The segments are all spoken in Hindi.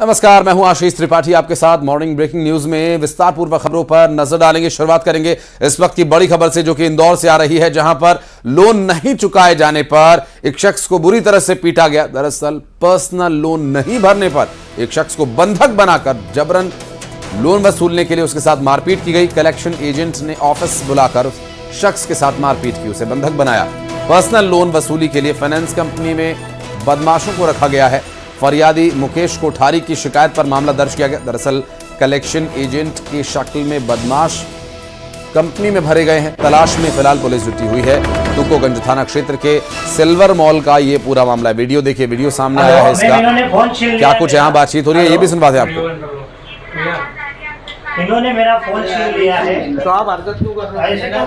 नमस्कार, मैं हूं आशीष त्रिपाठी आपके साथ। मॉर्निंग ब्रेकिंग न्यूज में विस्तार पूर्वक खबरों पर नजर डालेंगे। शुरुआत करेंगे इस वक्त की बड़ी खबर से, जो कि इंदौर से आ रही है, जहां पर लोन नहीं चुकाए जाने पर एक शख्स को बुरी तरह से पीटा गया। दरअसल पर्सनल लोन नहीं भरने पर एक शख्स को बंधक बनाकर जबरन लोन वसूलने के लिए उसके साथ मारपीट की गई। कलेक्शन एजेंट ने ऑफिस बुलाकर उस शख्स के साथ मारपीट की, उसे बंधक बनाया। पर्सनल लोन वसूली के लिए फाइनेंस कंपनी में बदमाशों को रखा गया है। फरियादी मुकेश कोठारी की शिकायत पर मामला दर्ज किया गया। दरअसल कलेक्शन एजेंट की शक्ल में बदमाश कंपनी में भरे गए हैं। तलाश में फिलहाल पुलिस जुटी हुई है। तुकोगंज थाना क्षेत्र के सिल्वर मॉल का ये पूरा मामला है। वीडियो देखिए, वीडियो सामने आया है इसका। क्या कुछ यहाँ बातचीत हो रही है, ये भी सुनवाते हैं आपको। इन्होंने मेरा फोन छीन लिया है, तो आप हरकत क्यों कर रहे हो?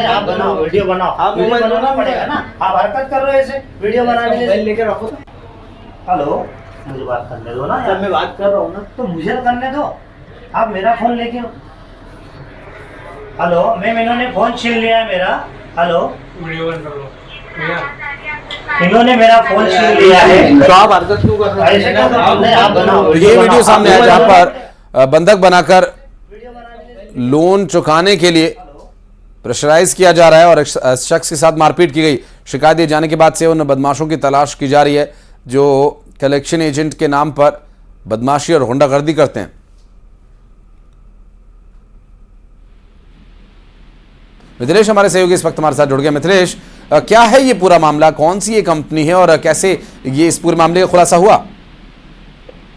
आप बनाओ, वीडियो बनाओ, आप वीडियो बनाना पड़ेगा ना। आप हरकत कर रहे हो ऐसे, वीडियो बनाने के लिए लेके रखो। हेलो, मुझे बात करने दो ना यार। मैं बात कर रहा हूँ ना, तो मुझे करने दो। आप मेरा फोन लेके, हेलो मैम, इन्होंने फोन छीन लिया है मेरा। हेलो, वीडियो बंद कर लो। इन्होंने मेरा फोन छीन लिया है, तो आप हरकत क्यों कर रहे हो? ऐसे आप बनाओ। ये वीडियो सामने आया जहां पर बंधक बनाकर लोन चुकाने के लिए प्रेशराइज किया जा रहा है और शख्स के साथ मारपीट की गई। शिकायत दिए जाने के बाद से उन बदमाशों की तलाश की जा रही है जो कलेक्शन एजेंट के नाम पर बदमाशी और गुंडागर्दी करते हैं। मिथिलेश हमारे सहयोगी इस वक्त हमारे साथ जुड़ गए। मिथिलेश, क्या है ये पूरा मामला, कौन सी ये कंपनी है और कैसे ये इस पूरे मामले का खुलासा हुआ?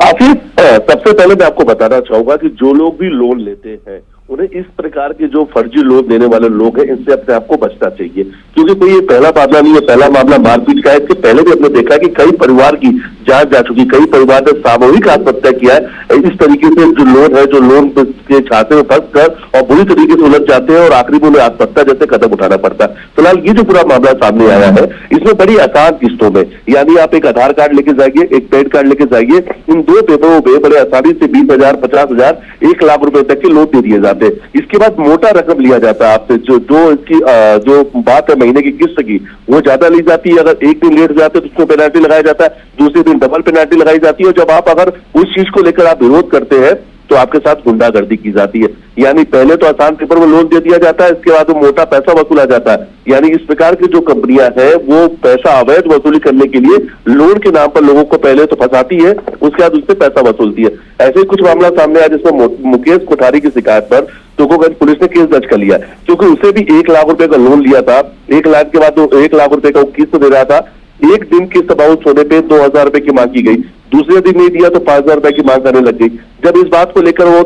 आसिफ, सबसे पहले मैं आपको बताना चाहूंगा कि जो लोग भी लोन लेते हैं उन्हें इस प्रकार के जो फर्जी लोन देने वाले लोग हैं इनसे अपने आप को बचना चाहिए, क्योंकि कोई ये पहला मामला नहीं है। पहला मामला मारपीट का है। इसके पहले भी हमने देखा कि कई परिवार की जांच जा चुकी, कई परिवार ने सामूहिक आत्महत्या किया है। इस तरीके से जो लोन है, जो लोन के छाते में फंस कर और बुरी तरीके से उलझ जाते हैं और आखिरी में उन्हें आत्महत्या जैसे कदम उठाना पड़ता है। फिलहाल ये जो पूरा मामला सामने आया है, इसमें बड़ी आसान किस्तों में, यानी आप एक आधार कार्ड लेके जाइए, एक पैन कार्ड लेके जाइए, इन दो पेपरों में बड़े आसानी से 20,000, 50,000, 1 लाख रुपए तक के लोन दे दिए जाते हैं। इसके बाद मोटा रकम लिया जाता है आपसे, जो इसकी जो बात है महीने की किस्त की, वो ज्यादा ली जाती है। अगर एक दिन लेट जाते हैं तो उसको पेनल्टी लगाया जाता है, दूसरे दिन डबल पेनल्टी लगाई जाती है। और जब आप अगर उस चीज को लेकर आप विरोध करते हैं तो आपके साथ गुंडागर्दी की जाती है। यानी पहले तो आसान पेपर में लोन दे दिया जाता है, इसके बाद वो मोटा पैसा वसूला जाता है। यानी इस प्रकार की जो कंपनियां हैं वो पैसा अवैध वसूली करने के लिए लोन के नाम पर लोगों को पहले तो फंसाती है, उसके बाद उससे पैसा वसूलती है। ऐसे ही कुछ मामला सामने आया जिसमें मुकेश कोठारी की शिकायत पर तुकोगंज पुलिस ने केस दर्ज कर लिया, क्योंकि उसे भी 1 लाख रुपए का लोन लिया था। 1 लाख के बाद 1 लाख रुपए का किस्त दे रहा था। एक दिन किस्त बाउंस होने पे 2,000 रुपए की मांग की गई, दूसरे दिन नहीं दिया तो 5,000 रुपए की मांग करने लग गई। जब इस बात को लेकर वो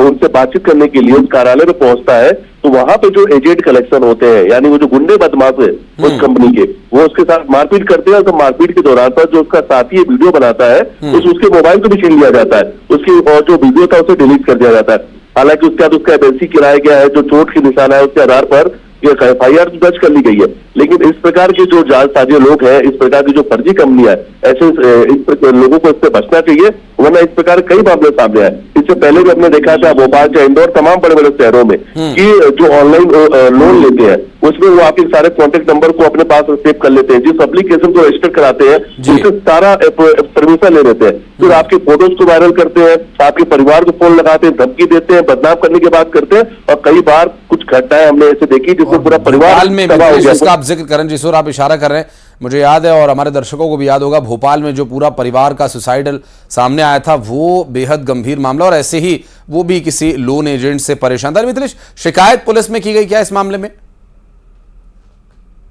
उनसे बातचीत करने के लिए उस कार्यालय में पहुंचता है तो वहां पे जो एजेंट कलेक्शन होते हैं, यानी वो जो गुंडे बदमाश है उस कंपनी के, वो उसके साथ मारपीट करते हैं। और तो मारपीट के दौरान पर जो उसका साथी वीडियो बनाता है उसके मोबाइल को भी छीन लिया जाता है, उसकी और जो वीडियो था उसे डिलीट कर दिया जाता है। हालांकि उसके बाद उसका एमएलसी गिराया गया है, जो चोट की निशान है उसके आधार पर FIR दर्ज कर ली गई है। लेकिन इस प्रकार के जो जालसाजी लोग हैं, इस प्रकार की जो फर्जी कंपनियां है, ऐसे लोगों को इससे बचना चाहिए, वरना इस प्रकार कई मामले सामने आए। इससे पहले भी हमने देखा था भोपाल या इंदौर, तमाम बड़े बड़े शहरों में कि जो ऑनलाइन लोन लेते हैं उसमें वो आपके सारे कॉन्टेक्ट नंबर को अपने पास सेव कर लेते हैं। जिस एप्लीकेशन को रजिस्टर कराते हैं उससे सारा परमिशन ले लेते हैं, फिर आपके फोटोज को वायरल करते हैं, आपके परिवार को फोन लगाते हैं, धमकी देते हैं, बदनाम करने की बात करते हैं। और कई बार कुछ घटनाएं हमने ऐसे देखी जिसमें पूरा परिवार में जिसका आप जिक्र करें, जिस ओर आप इशारा कर रहे हैं, मुझे याद है और हमारे दर्शकों को भी याद होगा, भोपाल में जो पूरा परिवार का सुसाइडल सामने आया था, वो बेहद गंभीर मामला, और ऐसे ही वो भी किसी लोन एजेंट से परेशान था। मिथिलेश, शिकायत पुलिस में की गई क्या इस मामले में?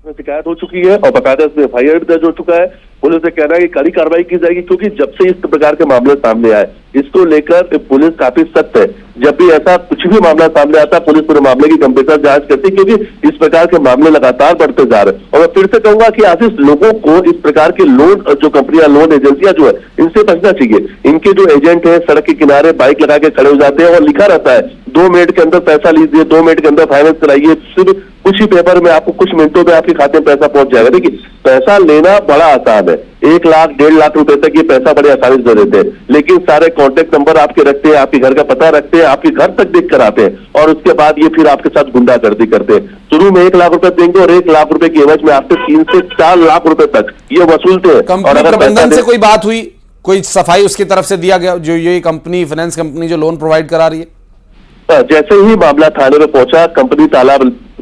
शिकायत हो चुकी है और बाकायदा इसमें FIR दर्ज हो चुका है। पुलिस से कहना है कि कड़ी कार्रवाई की जाएगी, क्योंकि जब से इस प्रकार के मामले सामने आए इसको लेकर पुलिस काफी सख्त है। जब भी ऐसा कुछ भी मामला सामने आता है पुलिस पूरे मामले की गंभीरता जांच करती है, क्योंकि इस प्रकार के मामले लगातार बढ़ते जा रहे हैं। और मैं फिर से कहूंगा कि आशीष, लोगों को इस प्रकार के लोन जो कंपनियां, लोन एजेंसियां जो है, इनसे बचना चाहिए। इनके जो एजेंट है सड़क के किनारे बाइक लगा के खड़े हो जाते हैं और लिखा रहता है 2 मिनट के अंदर पैसा लीजिए, 2 मिनट के अंदर फाइनेंस कराइए, सिर्फ कुछ ही पेपर में आपको कुछ मिनटों में आपके खाते में पैसा पहुंच जाएगा। देखिए, पैसा लेना बड़ा आसान है, 1 लाख 1.5 लाख रुपए तक ये पैसा बड़े आसानी से दे देते हैं, लेकिन सारे कॉन्टेक्ट नंबर आपके रखते हैं, आपके घर का पता रखते हैं, आपके घर तक देख कर आते हैं और उसके बाद ये फिर आपके साथ गुंडागर्दी करते हैं। शुरू में 1 लाख रुपए देंगे और 1 लाख रुपए की एवज में आपसे 3 से 4 लाख रुपए तक ये वसूलते हैं। और अगर प्रबंधन से कोई बात हुई कोई सफाई उसकी तरफ से दिया गया, जो ये कंपनी, फाइनेंस कंपनी जो लोन प्रोवाइड करा रही है? जैसे ही मामला थाने में पहुंचा, कंपनी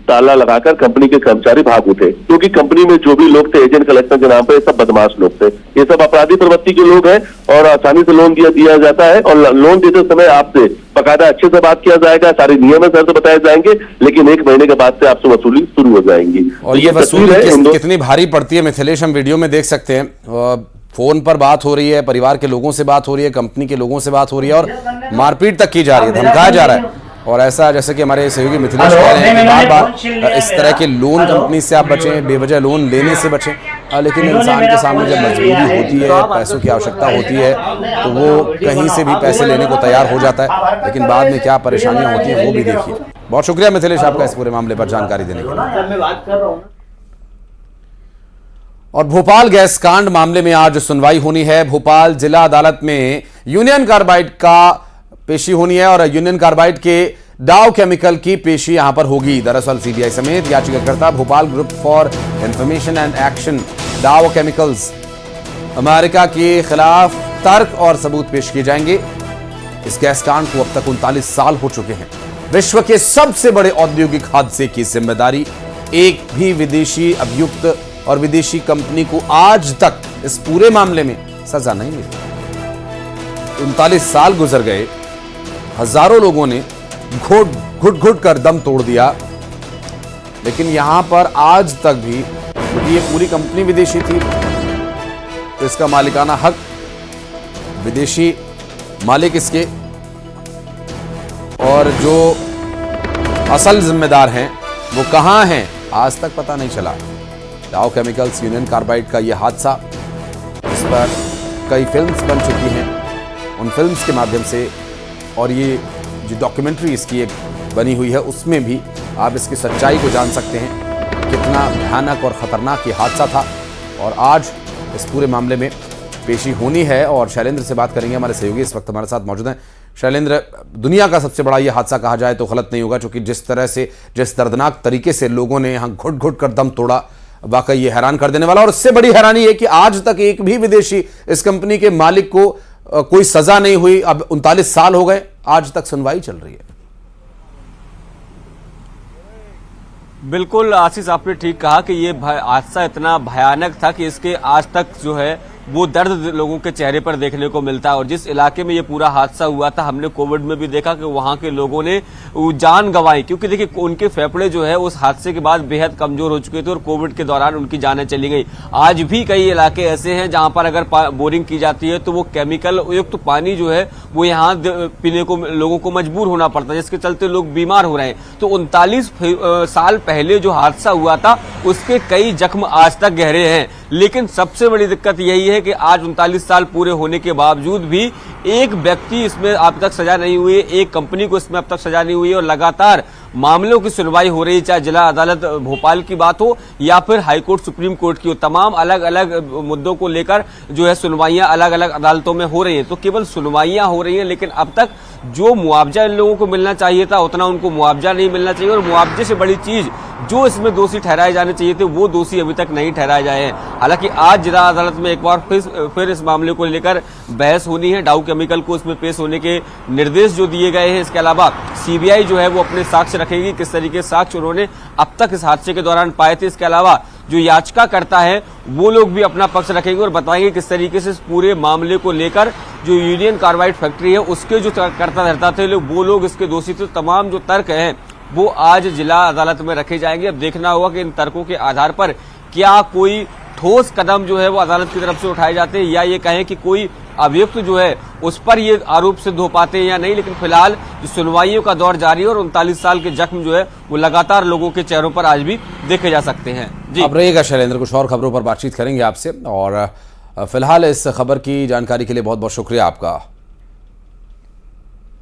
ताला लगाकर कंपनी के कर्मचारी भाग उठे, क्योंकि कंपनी में जो भी लोग थे एजेंट कलेक्टर के नाम पे, सब बदमाश लोग थे, ये सब अपराधी प्रवृत्ति के लोग हैं और आसानी से लोन दिया जाता है। और लोन देते समय आपसे बकायदा अच्छे से बात किया जाएगा, सारे नियम शर्त बताए जाएंगे, लेकिन 1 महीने के बाद से आपसे वसूली शुरू हो जाएगी। और ये वसूली कितनी भारी पड़ती है मिथिलेश, हम वीडियो में देख सकते हैं। फोन पर बात हो रही है, परिवार के लोगों से बात हो रही है, कंपनी के लोगों से बात हो रही है और मारपीट तक की जा रही है, धमकाया जा रहा है। और ऐसा जैसे कि हमारे सहयोगी मिथिलेश कह रहे हैं कि बार बार इस तरह के लोन कंपनी से आप बचें, बेवजह लोन लेने से बचें। लेकिन इंसान के सामने जब मजबूरी होती है, पैसों की आवश्यकता होती है, तो वो कहीं से भी पैसे लेने को तैयार हो जाता है, लेकिन बाद में क्या परेशानियां होती हैं वो भी देखिए। बहुत शुक्रिया मिथिलेश आपका इस पूरे मामले पर जानकारी देने के लिए। और भोपाल गैस कांड मामले में आज सुनवाई होनी है। भोपाल जिला अदालत में यूनियन कार्बाइड का पेशी होनी है और यूनियन कार्बाइड के डाव केमिकल की पेशी यहां पर होगी। दरअसल सीबीआई समेत याचिकाकर्ता Bhopal group for information and action Dow chemicals America के खिलाफ तर्क और सबूत पेश किए जाएंगे। इस गैस कांड को अब तक 39 साल हो चुके हैं। विश्व के सबसे बड़े औद्योगिक हादसे की जिम्मेदारी एक भी विदेशी अभियुक्त और विदेशी कंपनी को आज तक इस पूरे मामले में सजा नहीं मिली। 39 साल गुजर गए, हजारों लोगों ने घुट कर दम तोड़ दिया, लेकिन यहां पर आज तक भी ये पूरी कंपनी विदेशी थी, तो इसका मालिकाना हक विदेशी मालिक इसके, और जो असल जिम्मेदार हैं वो कहां हैं आज तक पता नहीं चला। डाव केमिकल्स यूनियन कार्बाइड का यह हादसा, इस पर कई फिल्म्स बन चुकी हैं, उन फिल्म्स के माध्यम से, और ये जो डॉक्यूमेंट्री इसकी एक बनी हुई है उसमें भी आप इसकी सच्चाई को जान सकते हैं, कितना भयानक और खतरनाक ये हादसा था। और आज इस पूरे मामले में पेशी होनी है और शैलेंद्र से बात करेंगे, हमारे सहयोगी इस वक्त हमारे साथ मौजूद हैं। शैलेंद्र, दुनिया का सबसे बड़ा ये हादसा कहा जाए तो गलत नहीं होगा, क्योंकि जिस तरह से, जिस दर्दनाक तरीके से लोगों ने यहाँ घुट कर दम तोड़ा, वाकई ये हैरान कर देने वाला। और इससे बड़ी हैरानी है कि आज तक एक भी विदेशी इस कंपनी के मालिक को कोई सजा नहीं हुई। अब 39 साल हो गए, आज तक सुनवाई चल रही है। बिल्कुल आशीष, आपने ठीक कहा कि ये हादसा इतना भयानक था कि इसके आज तक जो है वो दर्द लोगों के चेहरे पर देखने को मिलता है। और जिस इलाके में ये पूरा हादसा हुआ था, हमने कोविड में भी देखा कि वहां के लोगों ने जान गंवाई, क्योंकि देखिए उनके फेफड़े जो है उस हादसे के बाद बेहद कमजोर हो चुके थे और कोविड के दौरान उनकी जानें चली गई। आज भी कई इलाके ऐसे हैं जहां पर अगर बोरिंग की जाती है तो वो केमिकल युक्त पानी जो है वो यहाँ पीने को लोगों को मजबूर होना पड़ता है, जिसके चलते लोग बीमार हो रहे हैं। तो 39 साल पहले जो हादसा हुआ था उसके कई जख्म आज तक गहरे हैं, लेकिन सबसे बड़ी दिक्कत यही है कि आज 39 साल पूरे होने के बावजूद भी एक व्यक्ति इसमें अब तक सजा नहीं हुई है, एक कंपनी को इसमें अब तक सजा नहीं हुई है और लगातार मामलों की सुनवाई हो रही है, चाहे जिला अदालत भोपाल की बात हो या फिर हाईकोर्ट सुप्रीम कोर्ट की हो। तमाम अलग अलग मुद्दों को लेकर जो है सुनवाइयां अलग अलग अदालतों में हो रही हैं। तो केवल सुनवाइयां हो रही हैं, लेकिन अब तक जो मुआवजा इन लोगों को मिलना चाहिए था उतना उनको मुआवजा नहीं मिलना चाहिए, और मुआवजे से बड़ी चीज जो इसमें दोषी ठहराए जाने चाहिए थे वो दोषी अभी तक नहीं ठहराए जाए हैं। हालांकि आज जिला अदालत में एक बार फिर इस मामले को लेकर बहस होनी है। डाउ केमिकल को इसमें पेश होने के निर्देश जो दिए गए हैं, इसके अलावा सीबीआई जो है वो अपने साक्ष्य रखेगी, किस तरीके से साक्ष्य उन्होंने अब तक इस हादसे के दौरान पाए थे। इसके अलावा जो याचिका करता है वो लोग भी अपना पक्ष रखेंगे और बताएंगे किस तरीके से इस पूरे मामले को लेकर जो यूनियन कार्बाइड फैक्ट्री है उसके जो करता धरता थे वो लोग इसके दोषी थे। तमाम जो तर्क हैं वो आज जिला अदालत में रखे जाएंगे। अब देखना होगा कि इन तर्कों के आधार पर क्या कोई ठोस कदम जो है वो अदालत की तरफ से उठाए जाते हैं, या ये कहें कि कोई अभियुक्त जो है उस पर ये आरोप सिद्ध हो पाते हैं या नहीं। लेकिन फिलहाल सुनवाइयों का दौर जारी है और 39 साल के जख्म जो है वो लगातार लोगों के चेहरों पर आज भी देखे जा सकते हैं। जी अब रहेगा शैलेंद्र, कुछ और खबरों पर बातचीत करेंगे आपसे, और फिलहाल इस खबर की जानकारी के लिए बहुत बहुत शुक्रिया आपका।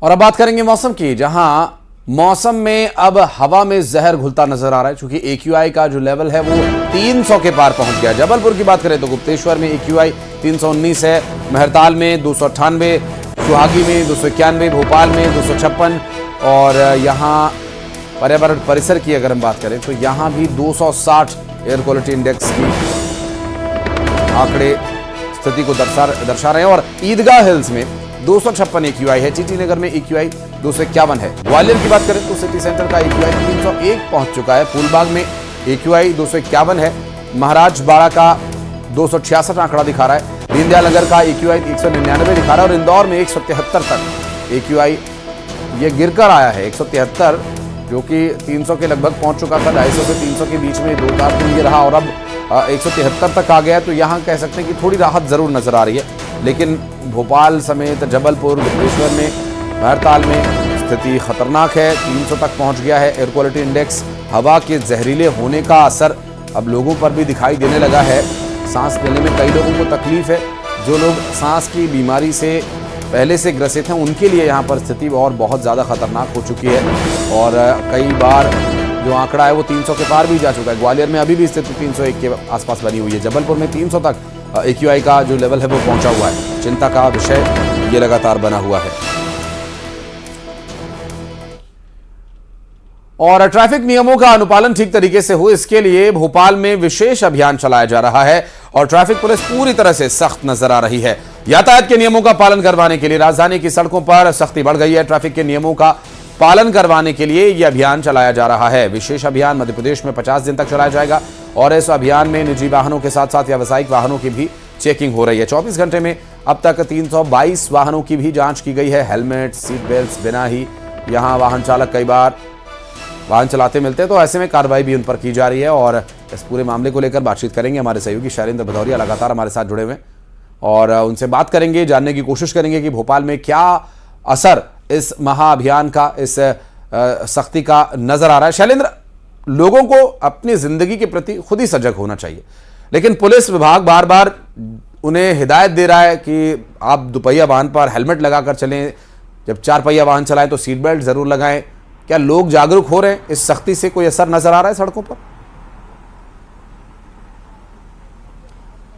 और अब बात करेंगे मौसम की, जहां मौसम में अब हवा में जहर घुलता नजर आ रहा है, क्योंकि AQI का जो लेवल है वो 300 के पार पहुंच गया। जबलपुर की बात करें तो गुप्तेश्वर में AQI 319 है, मेहरताल में 298, सुहागी में 291, भोपाल में 256, और यहाँ पर्यावरण परिसर की अगर हम बात करें तो यहाँ भी 260 एयर क्वालिटी इंडेक्स की आंकड़े स्थिति को दर्शा रहे हैं। और ईदगाह हिल्स में 256 AQI है, टीटी नगर में AQI 251 है। ग्वालियर की बात करें तो सिटी सेंटर का AQI 301 पहुंच चुका है। फूलबाग में AQI 251 है। महाराज बाड़ा का 266 आंकड़ा दिखा रहा है। दीनदयाल नगर का AQI 199 दिखा रहा है और इंदौर में 173 तक AQI ये गिरकर आया है। 173 जो कि 300 के लगभग पहुंच चुका था। 250 से 300 के बीच में 2-4 दिन ये रहा और अब 173 तक आ गया है। तो यहाँ कह सकते हैं कि थोड़ी राहत जरूर नजर आ रही है, लेकिन भोपाल समेत जबलपुर, भुवनेश्वर में, भरताल में स्थिति खतरनाक है। 300 तक पहुंच गया है। एयर क्वालिटी इंडेक्स, हवा के जहरीले होने का असर अब लोगों पर भी दिखाई देने लगा है। सांस लेने में कई लोगों को तकलीफ है। जो लोग सांस की बीमारी से पहले से ग्रसित हैं उनके लिए यहाँ पर स्थिति और बहुत ज़्यादा खतरनाक हो चुकी है और कई बार जो आंकड़ा है वो 300 के पार भी जा चुका है। ग्वालियर में अभी भी स्थिति 301 के आसपास बनी हुई है। जबलपुर में 300 तक AQI का जो लेवल है वो पहुंचा हुआ है। चिंता का विषय ये लगातार बना हुआ है। और ट्रैफिक नियमों का अनुपालन ठीक तरीके से हो, इसके लिए भोपाल में विशेष अभियान चलाया जा रहा है और ट्रैफिक पुलिस पूरी तरह से सख्त नजर आ रही है। यातायात के नियमों का पालन करवाने के लिए राजधानी की सड़कों पर सख्ती बढ़ गई है। ट्रैफिक के नियमों का पालन करवाने के लिए यह अभियान चलाया जा रहा है। विशेष अभियान मध्य प्रदेश में 50 दिन तक चलाया जाएगा और इस अभियान में निजी वाहनों के साथ साथ व्यावसायिक वाहनों की भी चेकिंग हो रही है। 24 घंटे में अब तक 322 वाहनों की भी जांच की गई है। हेलमेट, सीट बेल्ट बिना ही यहां वाहन चालक कई बार वाहन चलाते मिलते हैं, तो ऐसे में कार्रवाई भी उन पर की जा रही है। और इस पूरे मामले को लेकर बातचीत करेंगे। हमारे सहयोगी शैलेंद्र भदौरिया लगातार हमारे साथ जुड़े हुए हैं और उनसे बात करेंगे, जानने की कोशिश करेंगे कि भोपाल में क्या असर इस महाअभियान का, इस सख्ती का नजर आ रहा है। शैलेंद्र, लोगों को अपनी जिंदगी के प्रति खुद ही सजग होना चाहिए, लेकिन पुलिस विभाग बार बार उन्हें हिदायत दे रहा है कि आप दुपहिया वाहन पर हेलमेट लगाकर चलें, जब 4 पहिया वाहन चलाएं तो सीट बेल्ट जरूर लगाएं। क्या लोग जागरूक हो रहे हैं? इस सख्ती से कोई असर नजर आ रहा है सड़कों पर?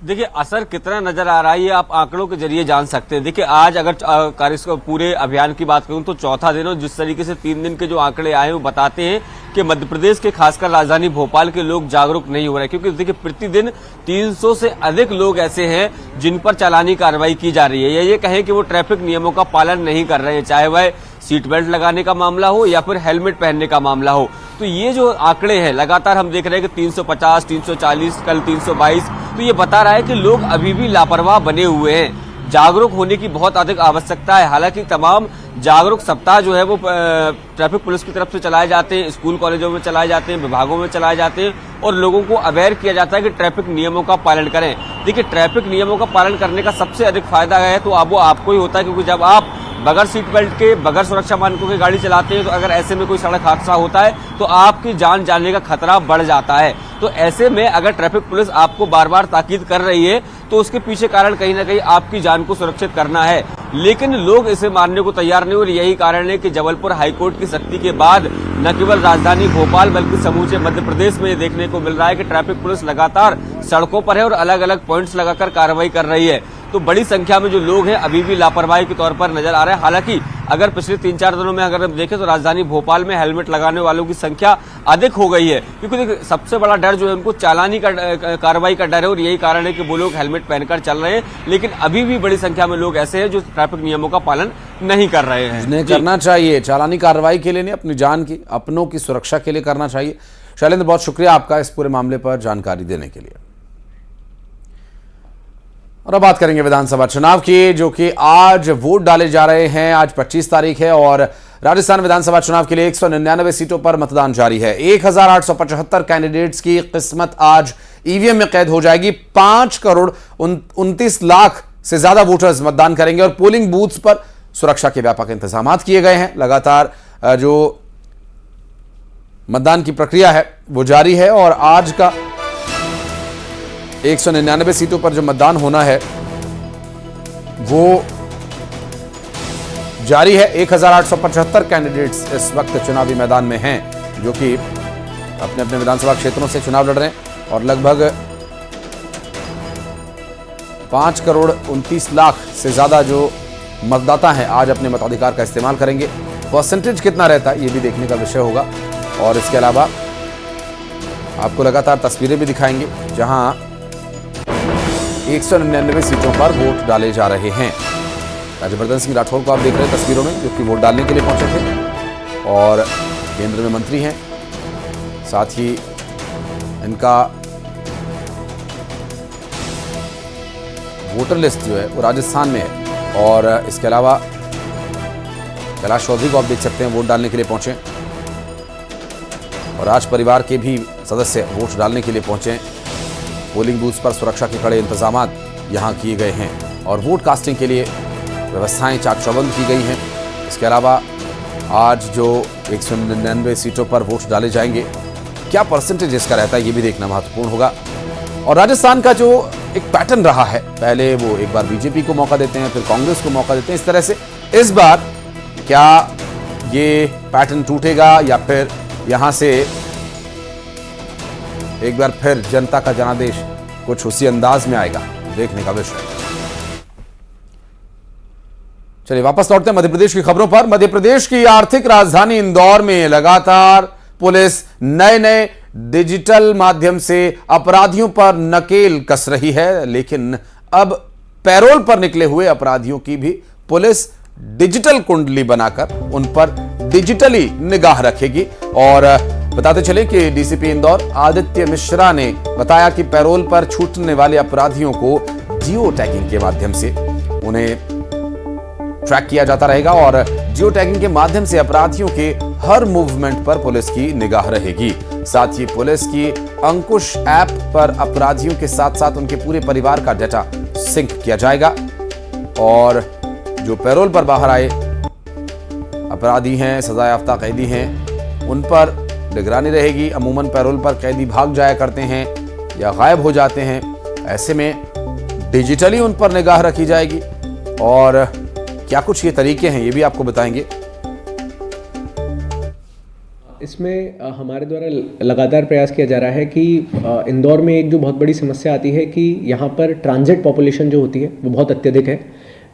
देखिए, असर कितना नजर आ रहा है ये आप आंकड़ों के जरिए जान सकते हैं। देखिए, आज अगर पूरे अभियान की बात करूं तो चौथा दिन, और जिस तरीके से 3 दिन के जो आंकड़े आए वो बताते हैं कि मध्य प्रदेश के खासकर राजधानी भोपाल के लोग जागरूक नहीं हो रहे, क्योंकि देखिए प्रतिदिन 300 से अधिक लोग ऐसे हैं जिन पर चालानी कार्रवाई की जा रही है, या ये कहें कि वो ट्रैफिक नियमों का पालन नहीं कर रहे हैं, चाहे वह सीट बेल्ट लगाने का मामला हो या फिर हेलमेट पहनने का मामला हो। तो ये जो आंकड़े हैं लगातार हम देख रहे हैं कि 350, 340, कल 322, तो ये बता रहा है कि लोग अभी भी लापरवाह बने हुए हैं। जागरूक होने की बहुत अधिक आवश्यकता है। हालांकि तमाम जागरूक सप्ताह जो है वो ट्रैफिक पुलिस की तरफ से चलाए जाते हैं, स्कूल कॉलेजों में चलाए जाते हैं, विभागों में चलाए जाते हैं और लोगों को अवेयर किया जाता है कि ट्रैफिक नियमों का पालन करें। देखिए, ट्रैफिक नियमों का पालन करने का सबसे अधिक फायदा है तो अब वो आपको ही होता है, क्योंकि जब आप बगैर सीट बेल्ट के, बगैर सुरक्षा मानकों की गाड़ी चलाते हैं तो अगर ऐसे में कोई सड़क हादसा होता है तो आपकी जान जाने का खतरा बढ़ जाता है। तो ऐसे में अगर ट्रैफिक पुलिस आपको बार बार ताकीद कर रही है तो उसके पीछे कारण कहीं ना कहीं आपकी जान को सुरक्षित करना है, लेकिन लोग इसे मानने को तैयार नहीं। और यही कारण है कि जबलपुर हाईकोर्ट की सख्ती के बाद न केवल राजधानी भोपाल बल्कि समूचे मध्य प्रदेश में ये देखने को मिल रहा है कि ट्रैफिक पुलिस लगातार सड़कों पर है और अलग अलग पॉइंट्स लगाकर कार्रवाई कर रही है। तो बड़ी संख्या में जो लोग हैं अभी भी लापरवाही के तौर पर नजर आ रहे हैं। हालांकि अगर पिछले 3-4 दिनों में अगर हम देखें तो राजधानी भोपाल में हेलमेट लगाने वालों की संख्या अधिक हो गई है, क्योंकि देखिए सबसे बड़ा डर जो है उनको चालानी का कार्रवाई का डर है और यही कारण है कि वो लोग हेलमेट पहनकर चल रहे हैं। लेकिन अभी भी बड़ी संख्या में लोग ऐसे हैं जो ट्रैफिक नियमों का पालन नहीं कर रहे हैं। जिन्हें करना चाहिए, चालानी कार्रवाई के लिए नहीं, अपनी जान की, अपनों की सुरक्षा के लिए करना चाहिए। शैलेंद्र, बहुत शुक्रिया आपका इस पूरे मामले पर जानकारी देने के लिए। और अब बात करेंगे विधानसभा चुनाव की, जो कि आज वोट डाले जा रहे हैं। आज 25 तारीख है और राजस्थान विधानसभा चुनाव के लिए 199 सीटों पर मतदान जारी है। 1875 कैंडिडेट्स की किस्मत आज ईवीएम में कैद हो जाएगी। 5 करोड़ 29 लाख से ज्यादा वोटर्स मतदान करेंगे और पोलिंग बूथ्स पर सुरक्षा के व्यापक इंतजाम किए गए हैं। लगातार जो मतदान की प्रक्रिया है वो जारी है और आज का 199 सीटों पर जो मतदान होना है वो जारी है। 1875 कैंडिडेट्स इस वक्त चुनावी मैदान में हैं, जो कि अपने अपने विधानसभा क्षेत्रों से चुनाव लड़ रहे हैं और लगभग 5 करोड़ 29 लाख से ज्यादा जो मतदाता हैं आज अपने मताधिकार का इस्तेमाल करेंगे। परसेंटेज कितना रहता है ये भी देखने का विषय होगा और इसके अलावा आपको लगातार तस्वीरें भी दिखाएंगे, जहां 199 सीटों पर वोट डाले जा रहे हैं। राज्यवर्धन सिंह राठौर को आप देख रहे हैं तस्वीरों में, जो कि वोट डालने के लिए पहुंचे थे और केंद्र में मंत्री हैं। साथ ही इनका वोटर लिस्ट जो है वो राजस्थान में है। और इसके अलावा कैलाश चौधरी को आप देख सकते हैं वोट डालने के लिए पहुंचे और राज परिवार के भी सदस्य वोट डालने के लिए पहुंचे। पोलिंग बूथ पर सुरक्षा के कड़े इंतजाम यहां किए गए हैं और वोट कास्टिंग के लिए व्यवस्थाएं चाक चौबंद की गई हैं। इसके अलावा आज जो 199 सीटों पर वोट डाले जाएंगे, क्या परसेंटेज इसका रहता है ये भी देखना महत्वपूर्ण होगा। और राजस्थान का जो एक पैटर्न रहा है, पहले वो एक बार बीजेपी को मौका देते हैं, फिर कांग्रेस को मौका देते हैं, इस तरह से इस बार क्या ये पैटर्न टूटेगा या फिर यहां से एक बार फिर जनता का जनादेश कुछ उसी अंदाज में आएगा, देखने का विषय। चलिए वापस लौटते हैं मध्य प्रदेश की खबरों पर। मध्य प्रदेश की आर्थिक राजधानी इंदौर में लगातार पुलिस नए नए डिजिटल माध्यम से अपराधियों पर नकेल कस रही है, लेकिन अब पैरोल पर निकले हुए अपराधियों की भी पुलिस डिजिटल कुंडली बनाकर उन पर डिजिटली निगाह रखेगी। और बताते चले कि डीसीपी इंदौर आदित्य मिश्रा ने बताया कि पैरोल पर छूटने वाले अपराधियों को जियो टैगिंग के माध्यम से उन्हें ट्रैक किया जाता रहेगा और जियो टैगिंग के माध्यम से अपराधियों के हर मूवमेंट पर पुलिस की निगाह रहेगी। साथ ही पुलिस की अंकुश ऐप पर अपराधियों के साथ साथ उनके पूरे परिवार का डेटा सिंक किया जाएगा और जो पैरोल पर बाहर आए अपराधी हैं, सजायाफ्ता कैदी हैं, उन पर निगरानी रहेगी। अमूमन पैरोल पर कैदी भाग जाया करते हैं या गायब हो जाते हैं, ऐसे में डिजिटली उन पर निगाह रखी जाएगी। और क्या कुछ ये तरीके हैं ये भी आपको बताएंगे। इसमें हमारे द्वारा लगातार प्रयास किया जा रहा है कि इंदौर में एक जो बहुत बड़ी समस्या आती है कि यहाँ पर ट्रांजिट पॉपुलेशन जो होती है वो बहुत अत्यधिक है।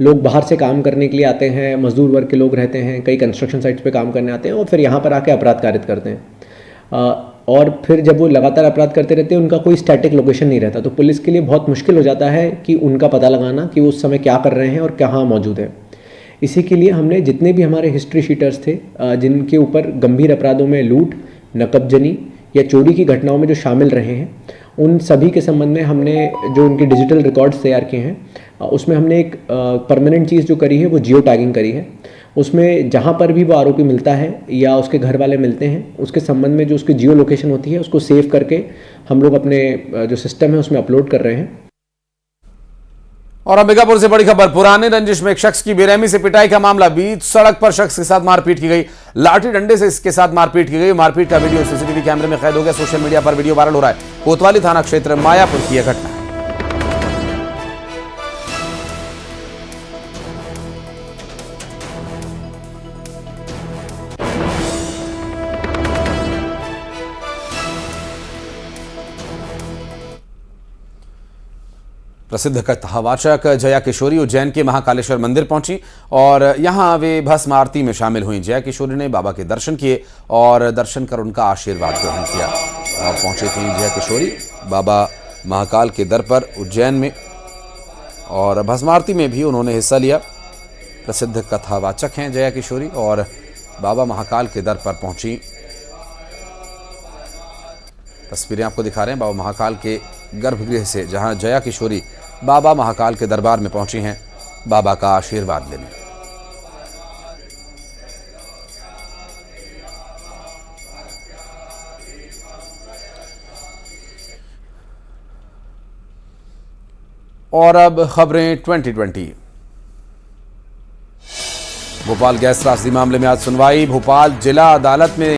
लोग बाहर से काम करने के लिए आते हैं, मजदूर वर्ग के लोग रहते हैं, कई कंस्ट्रक्शन साइट्स पे काम करने आते हैं और फिर यहाँ पर आके अपराध कारित करते हैं। और फिर जब वो लगातार अपराध करते रहते हैं, उनका कोई स्टैटिक लोकेशन नहीं रहता, तो पुलिस के लिए बहुत मुश्किल हो जाता है कि उनका पता लगाना कि वो उस समय क्या कर रहे हैं और कहाँ मौजूद है। इसी के लिए हमने जितने भी हमारे हिस्ट्री शीटर्स थे जिनके ऊपर गंभीर अपराधों में लूट, नकबजनी या चोरी की घटनाओं में जो शामिल रहे हैं, उन सभी के संबंध में हमने जो उनके डिजिटल रिकॉर्ड्स तैयार किए हैं उसमें हमने एक परमानेंट चीज़ जो करी है वो जियो टैगिंग करी है। उसमें जहाँ पर भी वो आरोपी मिलता है या उसके घर वाले मिलते हैं, उसके संबंध में जो उसकी जियो लोकेशन होती है उसको सेव करके हम लोग अपने जो सिस्टम है उसमें अपलोड कर रहे हैं। और अंबिकापुर से बड़ी खबर, पुराने रंजिश में एक शख्स की बेरहमी से पिटाई का मामला। बीच सड़क पर शख्स के साथ मारपीट की गई, लाठी डंडे से इसके साथ मारपीट की गई। मारपीट का वीडियो सीसीटीवी कैमरे में कैद हो गया, सोशल मीडिया पर वीडियो वायरल हो रहा है। कोतवाली थाना क्षेत्र मायापुर की यह घटना है। प्रसिद्ध कथावाचक जया किशोरी उज्जैन के महाकालेश्वर मंदिर पहुंची और यहां वे भस्म आरती में शामिल हुई। जया किशोरी ने बाबा के दर्शन किए और दर्शन कर उनका आशीर्वाद ग्रहण किया। पहुंची थी जया किशोरी बाबा महाकाल के दर पर उज्जैन में और भस्म आरती में भी उन्होंने हिस्सा लिया। प्रसिद्ध कथावाचक हैं जया किशोरी और बाबा महाकाल के दर पर पहुंची। तस्वीरें आपको दिखा रहे हैं बाबा महाकाल के गर्भगृह से, जहां जया किशोरी बाबा महाकाल के दरबार में पहुंची हैं बाबा का आशीर्वाद लेने। और अब खबरें 2020। भोपाल गैस त्रासदी मामले में आज सुनवाई। भोपाल जिला अदालत में